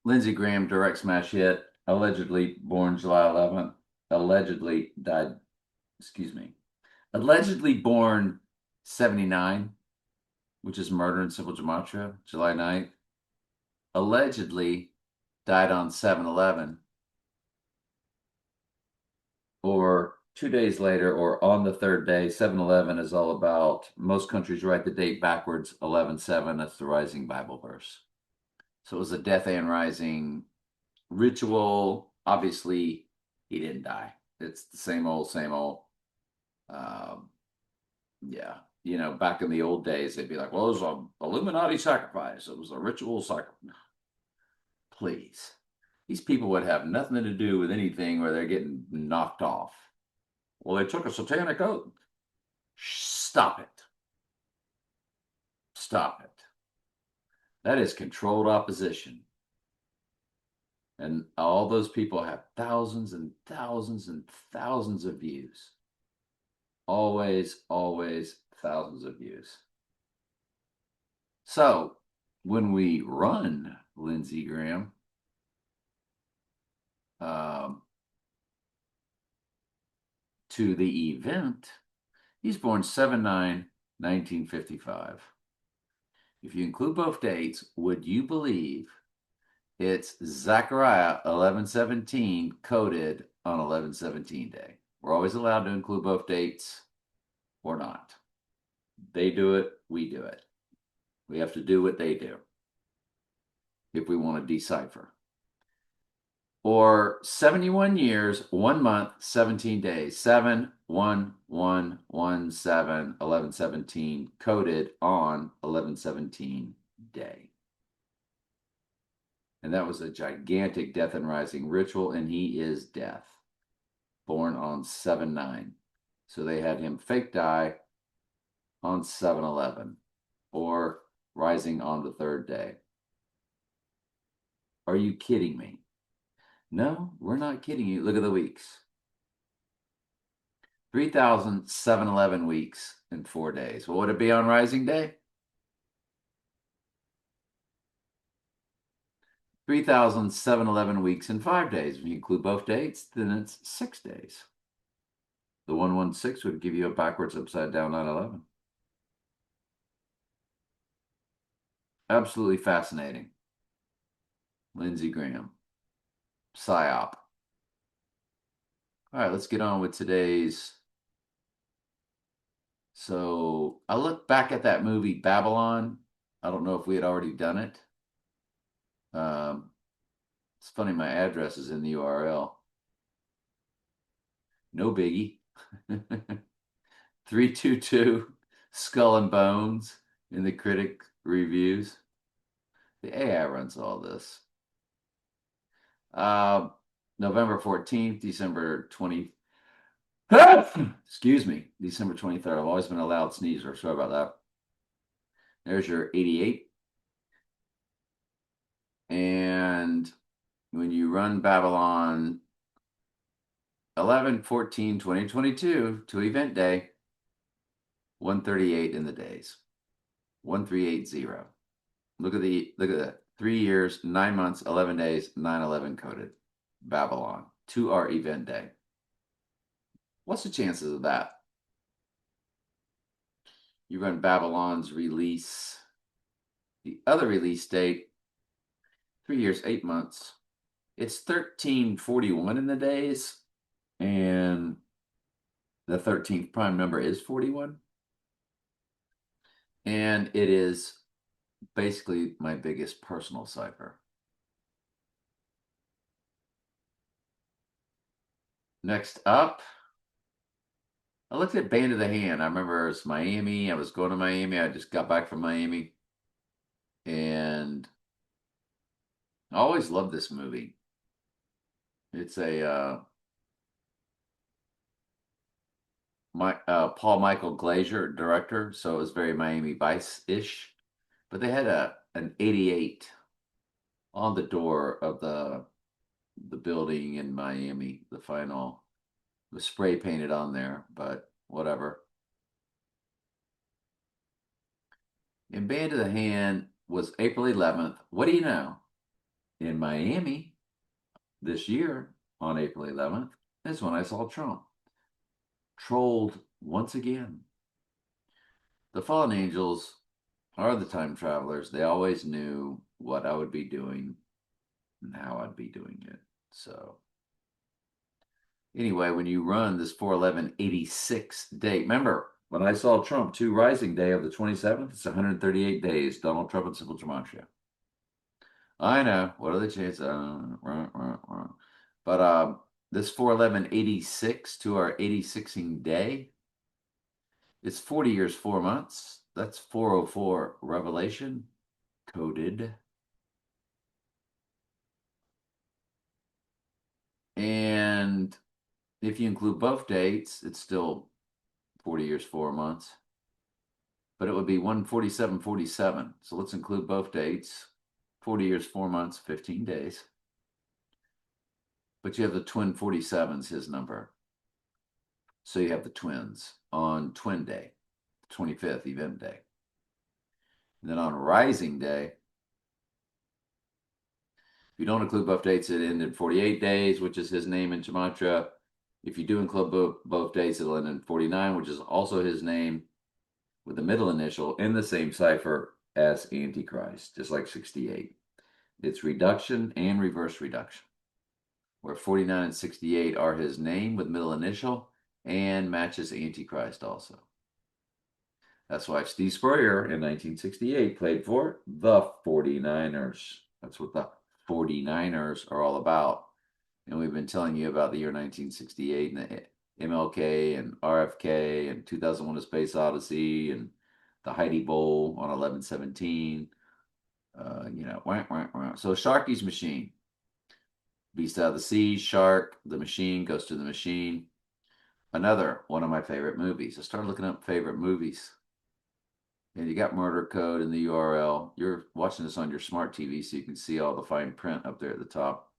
Lindsey Graham direct smash hit, allegedly born July 11th, allegedly died, excuse me, allegedly born 79, which is murder in Civil Gematria, July 9th, allegedly died on 7/11, or 2 days later, or on the third day. 7/11 is all about, most countries write the date backwards, 11/7, that's the rising Bible verse. So it was a death and rising ritual. Obviously, he didn't die. It's the same old, same old. Um, yeah, back in the old days, they'd be like, "Well, it was a Illuminati sacrifice. It was a ritual sacrifice." Please, these people would have nothing to do with anything where they're getting knocked off. Well, they took a satanic oath. Stop it! Stop it! That is controlled opposition. And all those people have thousands and thousands and thousands of views. Always, always thousands of views. So when we run Lindsey Graham, um, to the event, he's born 7/9/1955. If you include both dates, would you believe it's Zechariah 11:17 coded on 11:17 day? We're always allowed to include both dates or not. They do it, we do it. We have to do what they do if we want to decipher. Or 71 years, 1 month, 17 days. 7/1/1/1/7, 11/17, coded on 11/17 day. And that was a gigantic death and rising ritual, and he is death, born on 7/9. So they had him fake die on 7/11, or rising on the third day. Are you kidding me? No, we're not kidding you. Look at the weeks. 3,711 weeks in 4 days. What would it be on Rising Day? 3,711 weeks in 5 days. If you include both dates, then it's 6 days. The 116 would give you a backwards, upside down 9/11. Absolutely fascinating. Lindsey Graham, PSYOP. All right, let's get on with today's. So I looked back at that movie Babylon. I don't know if we had already done it. Um, it's funny, my address is in the URL. No biggie. 322 Skull and Bones in the critic reviews. The AI runs all this. Uh, November 14th, December 20. Excuse me, December 23rd. I've always been a loud sneezer. Sorry about that. There's your 88. And when you run Babylon 11/14/2022 to event day, 138 in the days. 1380. Look at that. 3 years, 9 months, 11 days, 9/11 coded. Babylon to our event day. What's the chances of that? You run Babylon's release, the other release date, 3 years, 8 months. It's 1341 in the days, and the 13th prime number is 41. And it is basically my biggest personal cipher. Next up, I looked at Band of the Hand. I remember it's Miami. I was going to Miami. I just got back from Miami. And I always loved this movie. It's a Paul Michael Glazier director, so it was very Miami Vice-ish. But they had an 88 on the door of the building in Miami. The final was spray painted on there, but whatever. And Band of the Hand was April 11th. What do you know? in Miami this year on April 11th is when I saw Trump trolled once again. The fallen angels are the time travelers. They always knew what I would be doing and how I'd be doing it. So anyway, when you run this 4/11/86 date, remember when I saw Trump 2 Rising Day of the 27th, it's 138 days. Donald Trump and Simple Gematria. I know. What are the chances? But this 4/11/86 to our 86ing day, it's 40 years, 4 months. That's 404 Revelation coded. And if you include both dates, it's still 40 years, 4 months. But it would be 147/47. So let's include both dates. 40 years, 4 months, 15 days. But you have the twin 47s, his number. So you have the twins on Twin Day, 25th event day. And then on Rising Day, if you don't include both dates, it ended 48 days, which is his name in Gematria. If you do include both dates, it'll end in 49, which is also his name with the middle initial in the same cipher as Antichrist, just like 68. It's reduction and reverse reduction, where 49 and 68 are his name with middle initial and matches Antichrist also. That's why Steve Spurrier in 1968 played for the 49ers. That's what the 49ers are all about. And we've been telling you about the year 1968 and the MLK and RFK and 2001: A Space Odyssey and the Heidi Bowl on 11/17. Wah, wah, wah. So Sharky's Machine. Beast out of the sea, shark, the machine goes to the machine. Another one of my favorite movies. I started looking up favorite movies. And you got Murder Code in the URL. You're watching this on your smart TV, so you can see all the fine print up there at the top.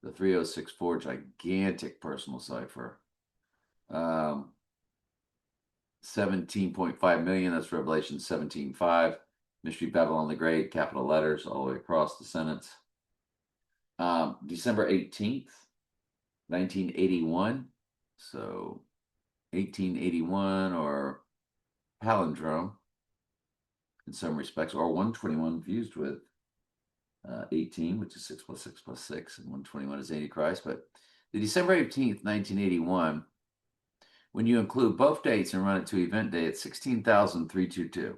The 3064 gigantic personal cipher. 17.5 million. That's Revelation 17:5. Mystery Babylon the Great, capital letters all the way across the sentence. December 18th, 1981. So 1881 or palindrome in some respects, or 121 fused with 18, which is 6 plus 6 plus 6, and 121 is Antichrist. But the December 18th, 1981, when you include both dates and run it to event day, it's 16,322.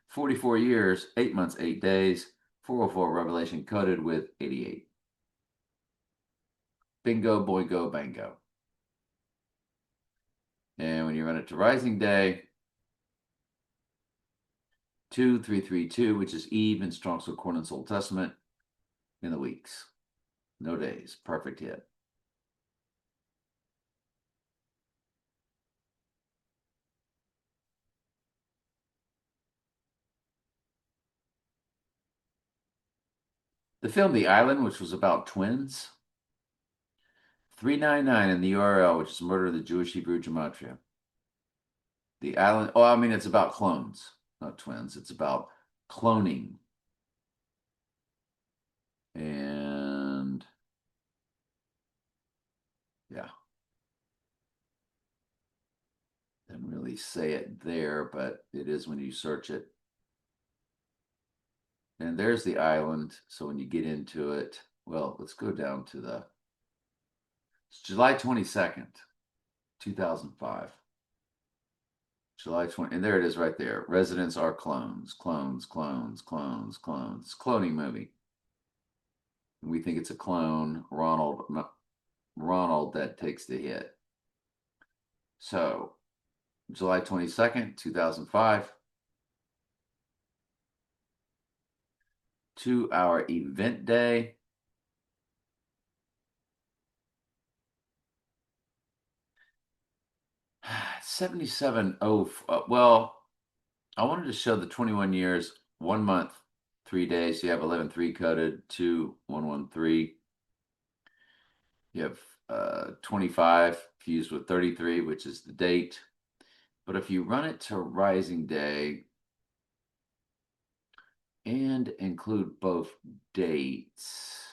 44 years, 8 months, 8 days, 404 Revelation coded with 88. Bingo, boingo, bango. And when you run it to Rising Day, 2332, which is Eve in Strong's Concordance Old Testament, in the weeks. No days. Perfect hit. The film The Island, which was about twins, 399 in the URL, which is Murder of the Jewish Hebrew Gematria. The Island, it's about clones, not twins. It's about cloning. And yeah. Didn't really say it there, but it is when you search it. And there's the island. So when you get into it, well, let's go down to it's July 22nd, 2005. July 20, and there it is right there. Residents are clones, clones, clones, clones, clones. It's a cloning movie. And we think it's a clone, Ronald that takes the hit. So July 22nd, 2005. To our event day. Well, I wanted to show the 21 years, 1 month, 3 days. So you have 11/3 coded, 2113. You have 25 fused with 33, which is the date. But if you run it to Rising Day, and include both dates.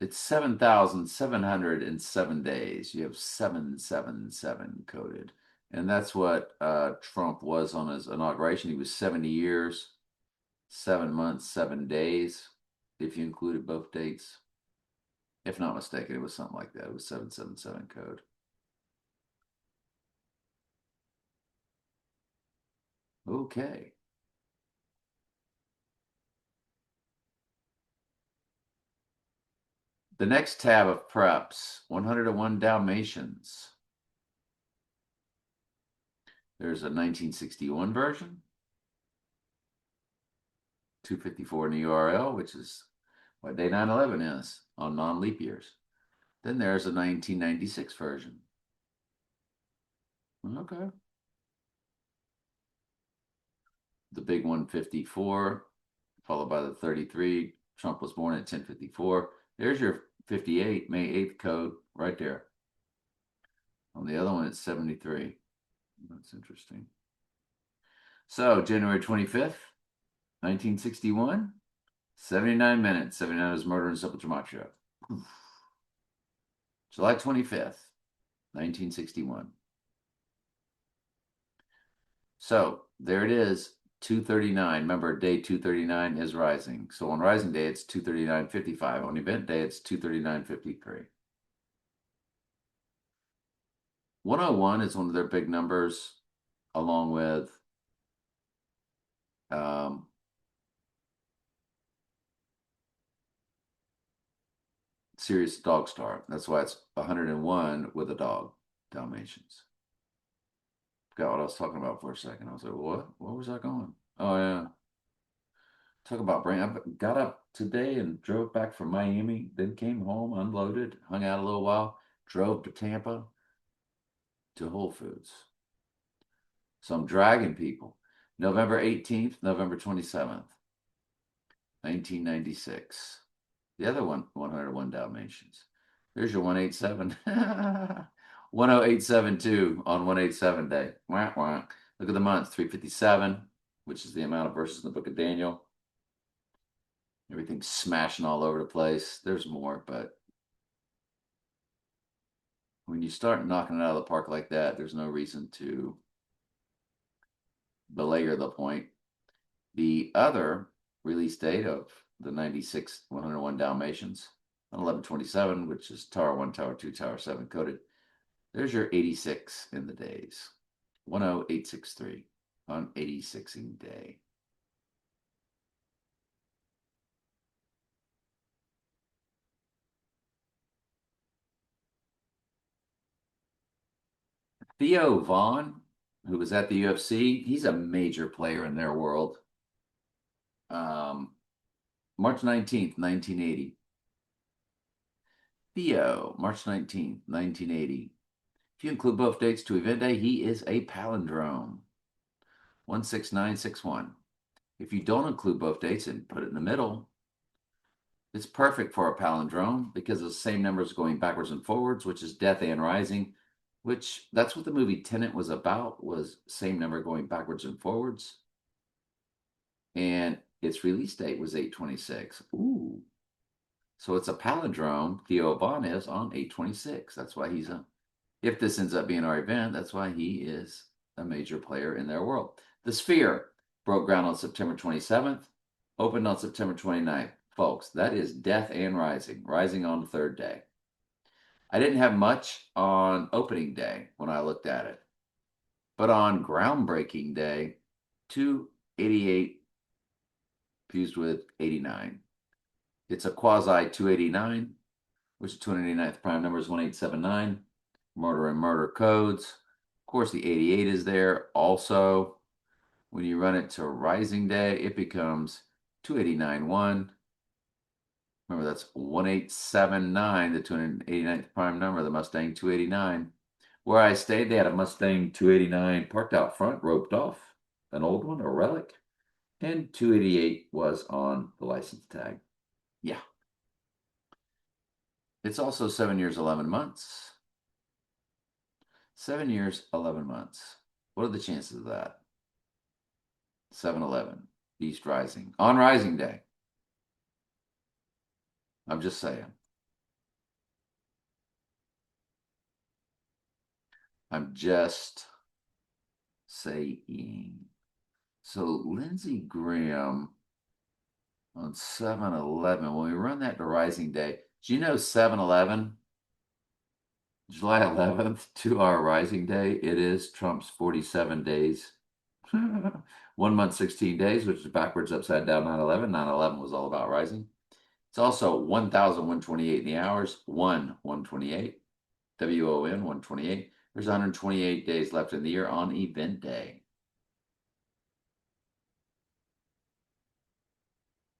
It's 7,707 days. You have 777 coded. And that's what Trump was on his inauguration. He was 70 years, 7 months, 7 days, if you included both dates. If not mistaken, it was something like that. It was 777 code. Okay. The next tab of preps, 101 Dalmatians. There's a 1961 version, 254 in the URL, which is what day 9/11 is on non-leap years. Then there's a 1996 version. Okay. The big 154, followed by the 33. Trump was born at 10:54. There's your 58, May 8th code right there. On the other one, it's 73. That's interesting. So, January 25th, 1961, 79 minutes. 79 is murder in Simple Gematria. July 25th, 1961. So there it is, 239. Remember, day 239 is rising. So on rising day, it's 239.55. On event day, it's 239.53. 101 is one of their big numbers, along with Sirius Dog Star. That's why it's 101 with a dog, Dalmatians. Forgot what I was talking about for a second. I was like, what? Where was I going? Oh, yeah. Talk about brain. I got up today and drove back from Miami, then came home, unloaded, hung out a little while, drove to Tampa to Whole Foods. So I'm dragging people. November 18th, November 27th, 1996. The other one, 101 Dalmatians. There's your 187. 10872 on 187 day. Wah, wah. Look at the months, 357, which is the amount of verses in the book of Daniel. Everything's smashing all over the place. There's more, but when you start knocking it out of the park like that, there's no reason to belabor the point. The other release date of the 96 101 Dalmatians on 11/27, which is Tower 1, Tower 2, Tower 7 coded. There's your 86 in the days. 10863 on 86ing day. Theo Vaughn, who was at the UFC, he's a major player in their world. March 19th, 1980. Theo, March 19th, 1980. If you include both dates to event day, he is a palindrome. 16961. If you don't include both dates and put it in the middle, it's perfect for a palindrome because the same numbers going backwards and forwards, which is death and rising, which that's what the movie Tenet was about, was same number going backwards and forwards. And its release date was 8/26. Ooh. So it's a palindrome. Theo Vaughn is on 8/26. That's why he's a, if this ends up being our event, that's why he is a major player in their world. The Sphere broke ground on September 27th, opened on September 29th. Folks, that is death and rising on the third day. I didn't have much on opening day when I looked at it, but on groundbreaking day, 288 fused with 89. It's a quasi 289, which is 289th prime number is 1879. Murder and murder codes. Of course, the 88 is there. Also, when you run it to rising day, it becomes 289.1. Remember, that's 1879, the 289th prime number, the Mustang 289. Where I stayed, they had a Mustang 289 parked out front, roped off, an old one, a relic, and 288 was on the license tag. Yeah. It's also 7 years, 11 months. 7 years, 11 months. What are the chances of that? 7-Eleven, East Rising. On Rising Day. I'm just saying. I'm just saying. So Lindsey Graham on 7-Eleven, when we run that to Rising Day, do you know 7-Eleven, July 11th, 2-hour Rising Day? It is Trump's 47 days. 1 month, 16 days, which is backwards, upside down 9/11. 9/11 was all about rising. It's also 1,128 in the hours, 128, WON 128. There's 128 days left in the year on event day.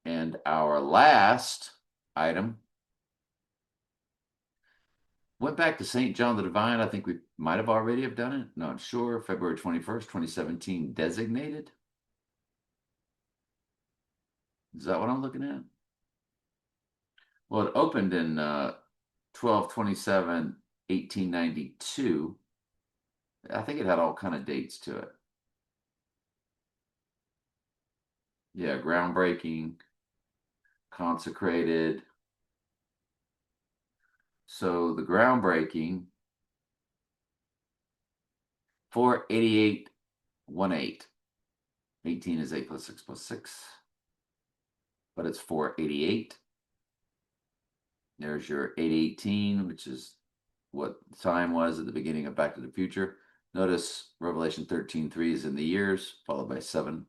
And our last item went back to St. John the Divine. I think we might have already have done it. Not sure. February 21st, 2017, designated. Is that what I'm looking at? Well, it opened in 12/27, 1892. I think it had all kind of dates to it. Yeah, groundbreaking, consecrated. So the groundbreaking, 48818. 18 is 8 plus 6 plus 6, but it's 488. There's your 818, which is what the time was at the beginning of Back to the Future. Notice Revelation 13:3 is in the years, followed by 7,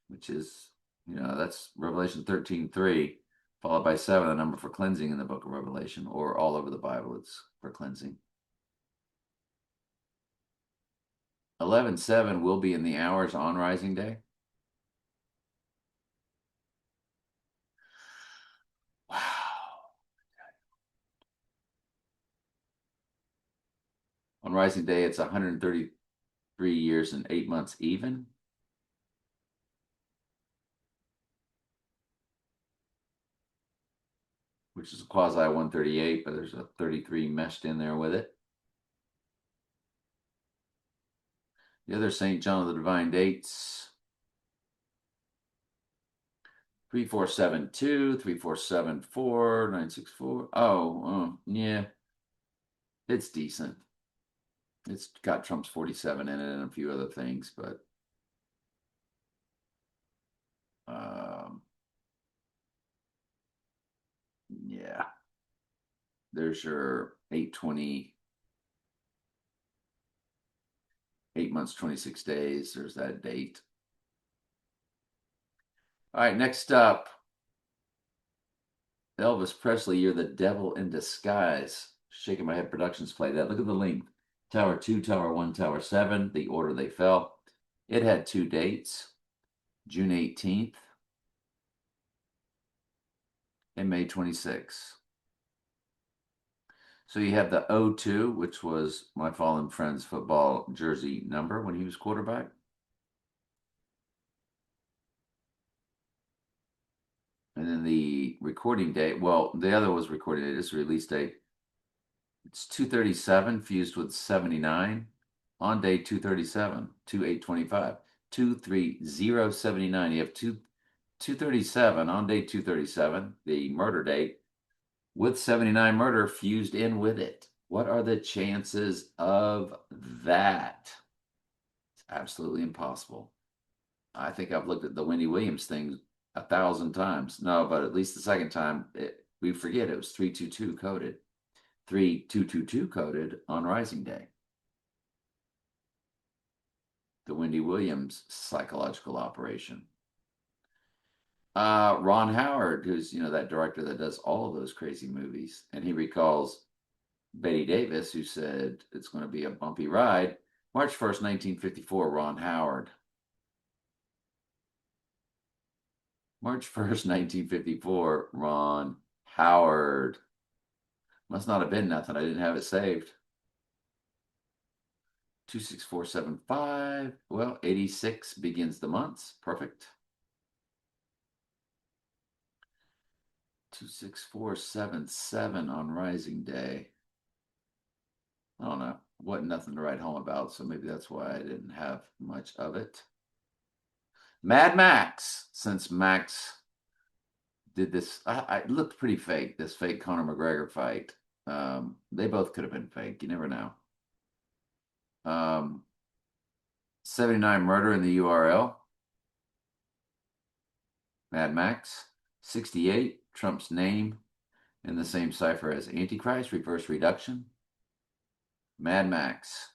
which is, that's Revelation 13:3, followed by 7, the number for cleansing in the book of Revelation, or all over the Bible, it's for cleansing. 11:7 will be in the hours on Rising Day. Wow. On Rising Day, it's 133 years and 8 months even. Which is a quasi 138, but there's a 33 meshed in there with it. The other St. John of the Divine dates, 3472, 3474, 964. Oh, yeah, it's decent. It's got Trump's 47 in it and a few other things, but yeah. There's your 820, 8 months, 26 days. There's that date. All right, next up, Elvis Presley, You're the Devil in Disguise. Shaking My Head Productions played that. Look at the link. Tower 2, Tower 1, Tower 7, the order they fell. It had 2 dates, June 18th and May 26th. So you have the 02, which was my fallen friend's football jersey number when he was quarterback. And then the recording date, well, the other was recording date, this release date. It's 237 fused with 79 on day 237, 2825, 23079. You have 237 on day 237, the murder date, with 79 murder fused in with it. What are the chances of that? It's absolutely impossible. I think I've looked at the Wendy Williams thing 1,000 times. No, but at least the second time, we forget it was 322 coded. 3222 coded on Rising Day. The Wendy Williams psychological operation. Ron Howard, who's that director that does all of those crazy movies, and he recalls Betty Davis, who said it's going to be a bumpy ride. March 1st, 1954, Ron Howard. March 1st, 1954, Ron Howard. Must not have been nothing. I didn't have it saved. 26475. Well, 86 begins the months. Perfect. 26477 on Rising Day. I don't know. Wasn't nothing to write home about, so maybe that's why I didn't have much of it. Mad Max, since Max did this, it looked pretty fake, this fake Conor McGregor fight. They both could have been fake. You never know. 79 Murder in the URL, Mad Max. 68 Trump's name in the same cipher as Antichrist, reverse reduction, Mad Max.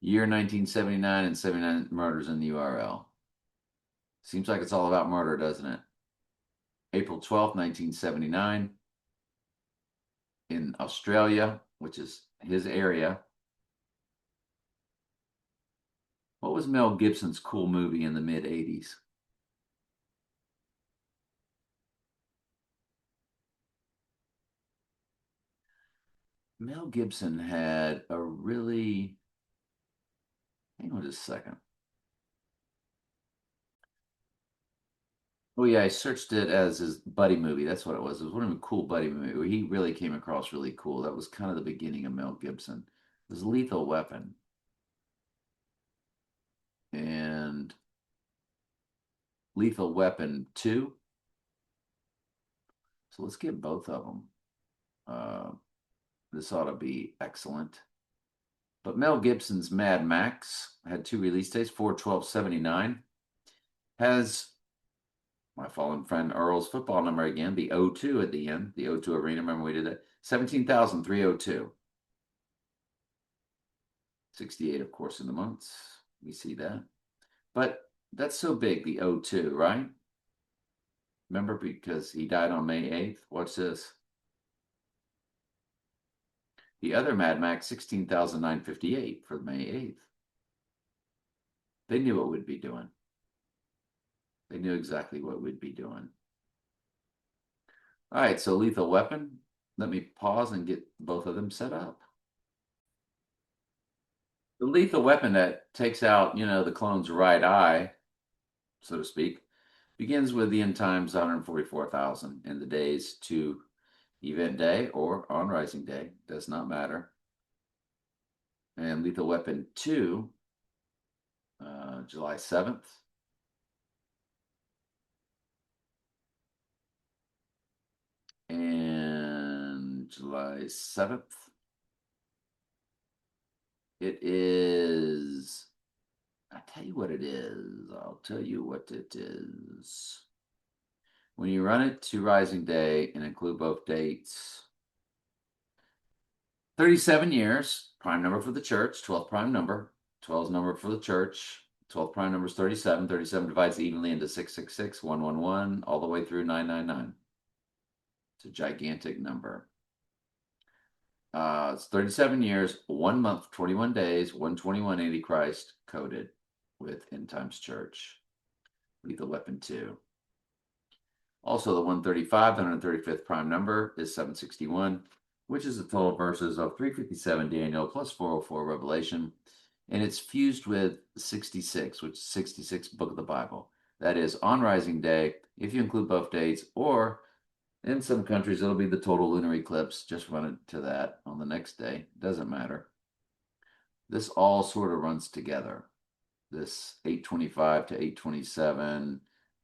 Year 1979 and 79 Murders in the URL. Seems like it's all about murder, doesn't it? April 12th, 1979, in Australia, which is his area. What was Mel Gibson's cool movie in the mid 80s? Mel Gibson had a really, hang on just a second. Oh yeah, I searched it as his buddy movie. That's what it was. It was one of the cool buddy movie where he really came across really cool. That was kind of the beginning of Mel Gibson. It was Lethal Weapon. And Lethal Weapon 2. So let's get both of them. This ought to be excellent. But Mel Gibson's Mad Max had two release dates, 4/12/79. Has my fallen friend Earl's football number again, the 02 at the end, the O2 Arena. Remember we did that? 17,302. 68, of course, in the months. We see that. But that's so big, the 02, right? Remember, because he died on May 8th. Watch this. The other Mad Max, 16,958 for May 8th. They knew what we'd be doing. They knew exactly what we'd be doing. All right, so Lethal Weapon. Let me pause and get both of them set up. The Lethal Weapon that takes out, the clone's right eye, so to speak, begins with the end times 144,000 in the days to event day or on rising day, does not matter. And Lethal Weapon 2, July 7th. And July 7th. It is, I'll tell you what it is. I'll tell you what it is. When you run it to rising day and include both dates, 37 years, prime number for the church, 12th prime number, 12th number for the church, 12th prime number is 37. 37 divides evenly into 666, 111, all the way through 999. It's a gigantic number. It's 37 years, 1 month, 21 days, 121 Antichrist coded with End Times Church. Lethal Weapon 2. Also, the 135, the 135th prime number is 761, which is the total verses of 357 Daniel plus 404 Revelation. And it's fused with 66, which is 66 book of the Bible. That is on rising day, if you include both dates, or in some countries, it'll be the total lunar eclipse. Just run it to that on the next day. Doesn't matter. This all sort of runs together. This 825 to 827,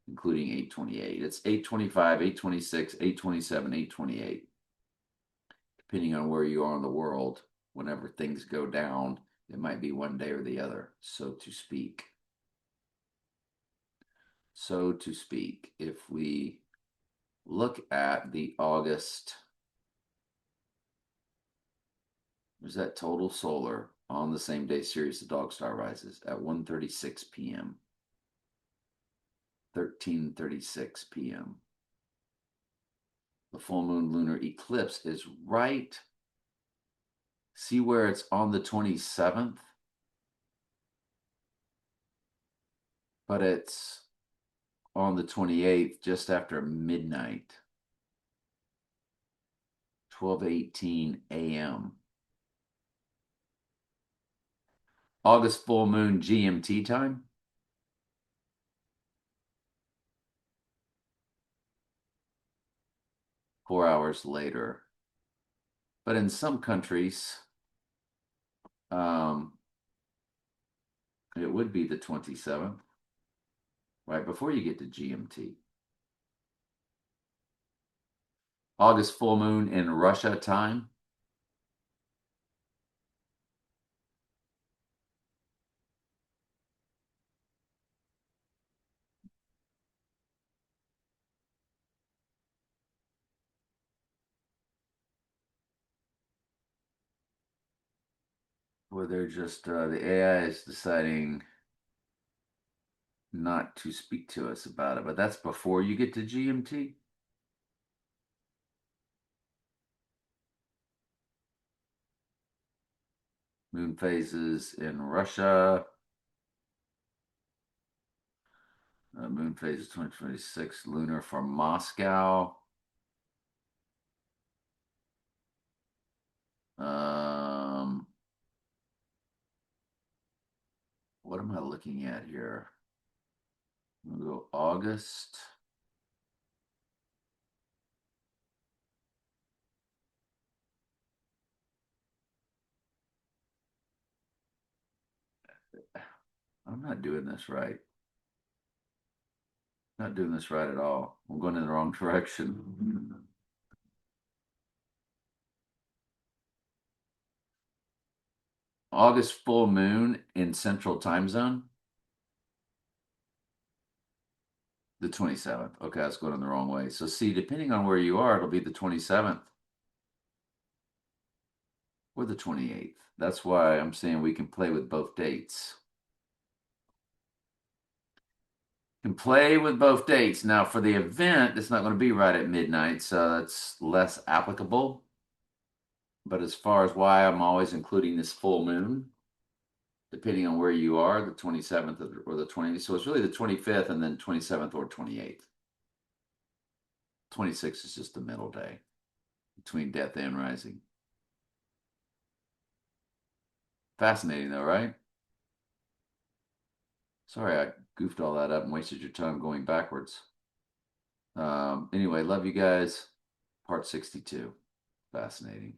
including 828. It's 825, 826, 827, 828. Depending on where you are in the world, whenever things go down, it might be one day or the other, so to speak. So to speak, if we look at the August, there's that total solar on the same day Sirius the Dog Star rises at 1:36 p.m. 13:36 p.m. The full moon lunar eclipse is right. See where it's on the 27th? But it's on the 28th, just after midnight, 12:18 a.m. August full moon GMT time. 4 hours later. But in some countries, um, it would be the 27th, right before you get to GMT. August full moon in Russia time. Where they're just the AI is deciding not to speak to us about it, but that's before you get to GMT. Moon phases in Russia. Moon phases 2026 lunar for Moscow. Um, what am I looking at here? We'll go August. I'm not doing this right. Not doing this right at all. I'm going in the wrong direction. August full moon in Central Time Zone. The 27th. Okay, I was going in the wrong way. So see, depending on where you are, it'll be the 27th or the 28th. That's why I'm saying we can play with both dates. Can play with both dates. Now, for the event, it's not going to be right at midnight, so that's less applicable. But as far as why I'm always including this full moon, depending on where you are, the 27th or the 20th. So it's really the 25th and then 27th or 28th. 26th is just the middle day between death and rising. Fascinating, though, right? Sorry, I goofed all that up and wasted your time going backwards. Anyway, love you guys. Part 62. Fascinating.